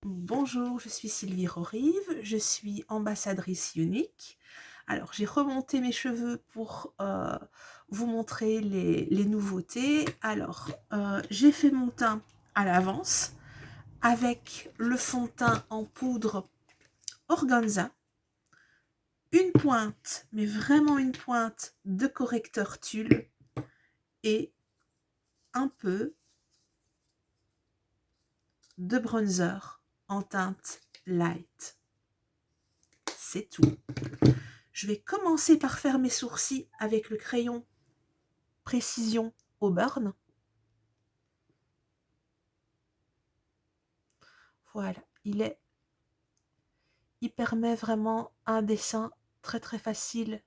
Bonjour, je suis Sylvie Rorive, je suis ambassadrice Unique. Alors, j'ai remonté mes cheveux pour vous montrer les nouveautés. Alors, j'ai fait mon teint à l'avance avec le fond de teint en poudre organza, une pointe, mais vraiment une pointe de correcteur tulle et un peu de bronzer en teinte light. C'est tout. Je vais commencer par faire mes sourcils avec le crayon Précision Auburn. Voilà, il permet vraiment un dessin très très facile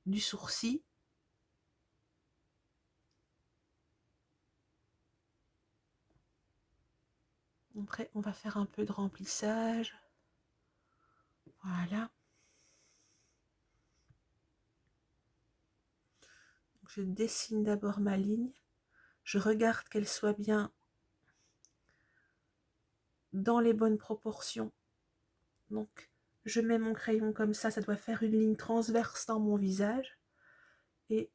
du sourcil. Après, on va faire un peu de remplissage. Voilà. Je dessine d'abord ma ligne. Je regarde qu'elle soit bien dans les bonnes proportions. Donc, je mets mon crayon comme ça doit faire une ligne transverse dans mon visage. Et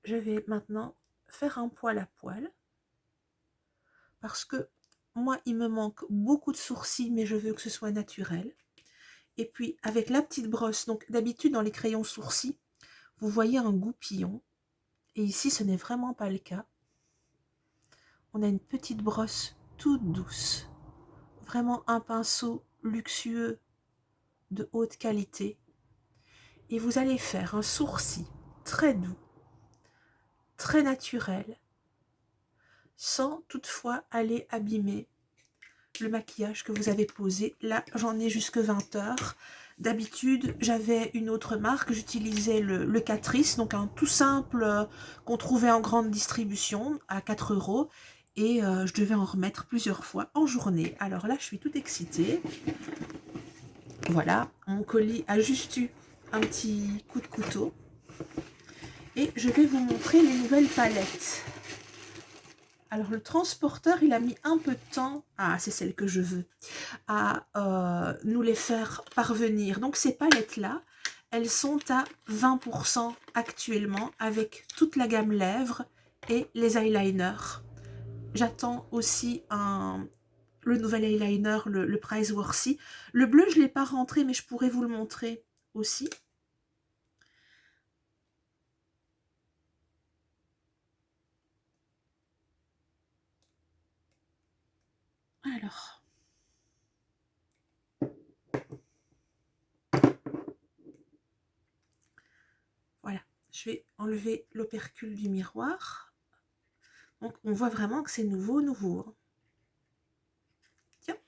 je vais maintenant faire un poil à poil. Parce que moi, il me manque beaucoup de sourcils, mais je veux que ce soit naturel. Et puis, avec la petite brosse, donc d'habitude, dans les crayons sourcils, vous voyez un goupillon. Et ici, ce n'est vraiment pas le cas. On a une petite brosse toute douce. Vraiment un pinceau luxueux de haute qualité. Et vous allez faire un sourcil très doux, très naturel, sans toutefois aller abîmer le maquillage que vous avez posé. Là, j'en ai jusque 20 heures. D'habitude, j'avais une autre marque, j'utilisais le Catrice, donc un tout simple qu'on trouvait en grande distribution à 4 €. Et je devais en remettre plusieurs fois en journée. Alors là, je suis toute excitée. Voilà, mon colis a juste eu un petit coup de couteau. Et je vais vous montrer les nouvelles palettes. Alors le transporteur, il a mis un peu de temps, ah c'est celle que je veux, à nous les faire parvenir. Donc ces palettes-là, elles sont à 20% actuellement avec toute la gamme lèvres et les eyeliners. J'attends aussi le nouvel eyeliner, le Priceworthy. Le bleu, je ne l'ai pas rentré, mais je pourrais vous le montrer aussi. Alors, voilà, je vais enlever l'opercule du miroir. Donc, on voit vraiment que c'est nouveau, nouveau. Tiens.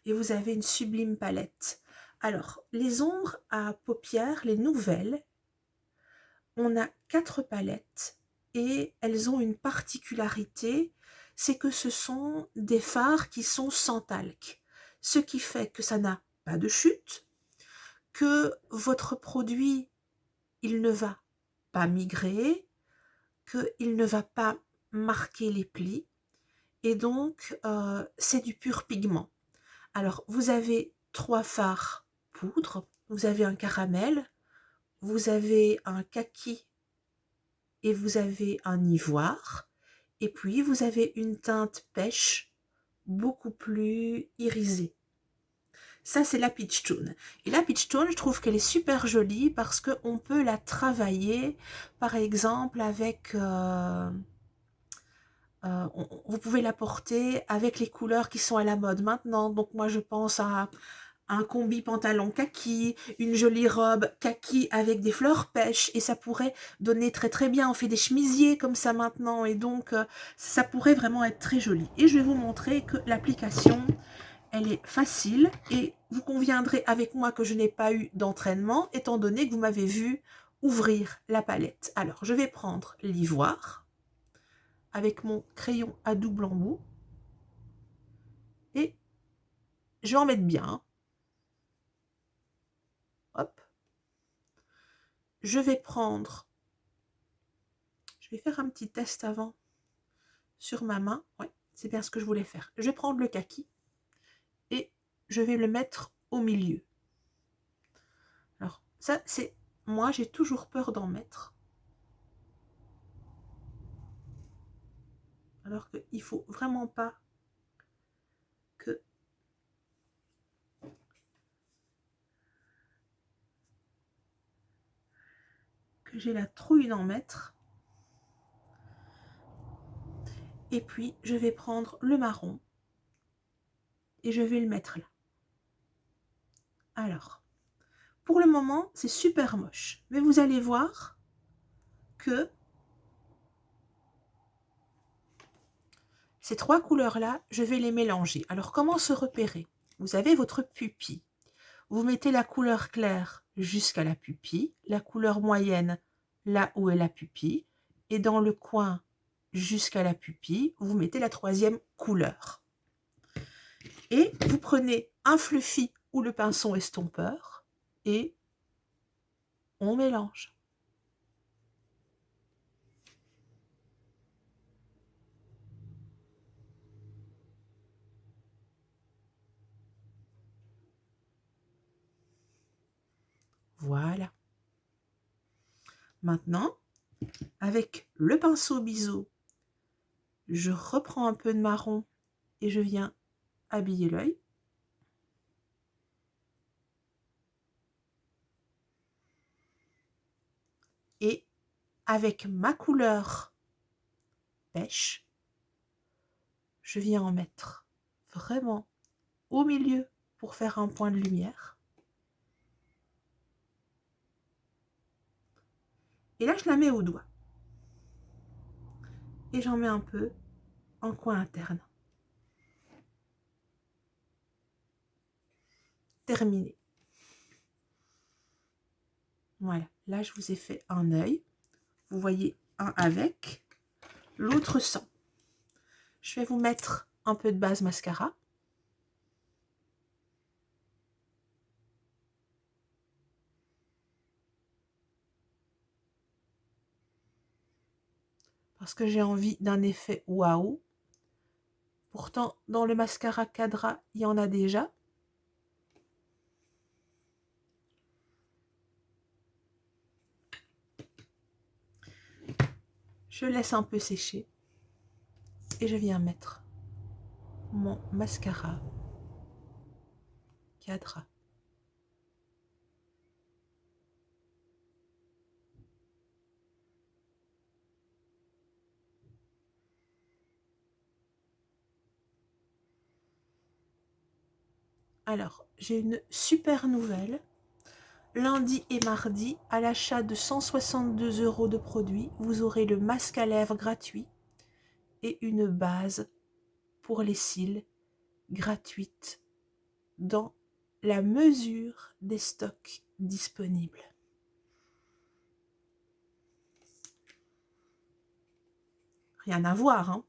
Et vous avez une sublime palette. Alors, les ombres à paupières, les nouvelles, on a 4 palettes et elles ont une particularité, c'est que ce sont des fards qui sont sans talc. Ce qui fait que ça n'a pas de chute, que votre produit, il ne va pas migrer, qu'il ne va pas marquer les plis, et donc c'est du pur pigment. Alors, vous avez 3 fards poudre, vous avez un caramel, vous avez un kaki et vous avez un ivoire, et puis vous avez une teinte pêche beaucoup plus irisée. Ça, c'est la Peach Tone. Et la Peach Tone, je trouve qu'elle est super jolie parce qu'on peut la travailler, par exemple, avec... vous pouvez la porter avec les couleurs qui sont à la mode maintenant. Donc moi, je pense à un combi pantalon kaki, une jolie robe kaki avec des fleurs pêche, et ça pourrait donner très très bien. On fait des chemisiers comme ça maintenant, et donc ça pourrait vraiment être très joli. Et je vais vous montrer que l'application, elle est facile, et vous conviendrez avec moi que je n'ai pas eu d'entraînement, étant donné que vous m'avez vu ouvrir la palette. Alors, je vais prendre l'ivoire avec mon crayon à double embout, et je vais en mettre bien. Hop. Je vais faire un petit test avant sur ma main. Ouais. C'est bien ce que je voulais faire. Je vais prendre le kaki et je vais le mettre au milieu. Alors, ça, c'est... Moi, j'ai toujours peur d'en mettre. Alors qu'il ne faut vraiment pas que j'ai la trouille d'en mettre. Et puis, je vais prendre le marron et je vais le mettre là. Alors, pour le moment, c'est super moche. Mais vous allez voir que ces trois couleurs-là, je vais les mélanger. Alors, comment se repérer? Vous avez votre pupille. Vous mettez la couleur claire jusqu'à la pupille, la couleur moyenne là où est la pupille, et dans le coin jusqu'à la pupille, vous mettez la troisième couleur. Et vous prenez un fluffy ou le pinceau estompeur et on mélange. Voilà. Maintenant, avec le pinceau biseau, je reprends un peu de marron et je viens habiller l'œil. Et avec ma couleur pêche, je viens en mettre vraiment au milieu pour faire un point de lumière. Et là, je la mets au doigt. Et j'en mets un peu en coin interne. Terminé. Voilà, là, je vous ai fait un œil. Vous voyez un avec, l'autre sans. Je vais vous mettre un peu de base mascara. Parce que j'ai envie d'un effet waouh. Pourtant, dans le mascara Cadra, il y en a déjà. Je laisse un peu sécher. Et je viens mettre mon mascara Cadra. Alors, j'ai une super nouvelle. Lundi et mardi, à l'achat de 162 € de produits, vous aurez le masque à lèvres gratuit et une base pour les cils gratuite dans la mesure des stocks disponibles. Rien à voir, hein?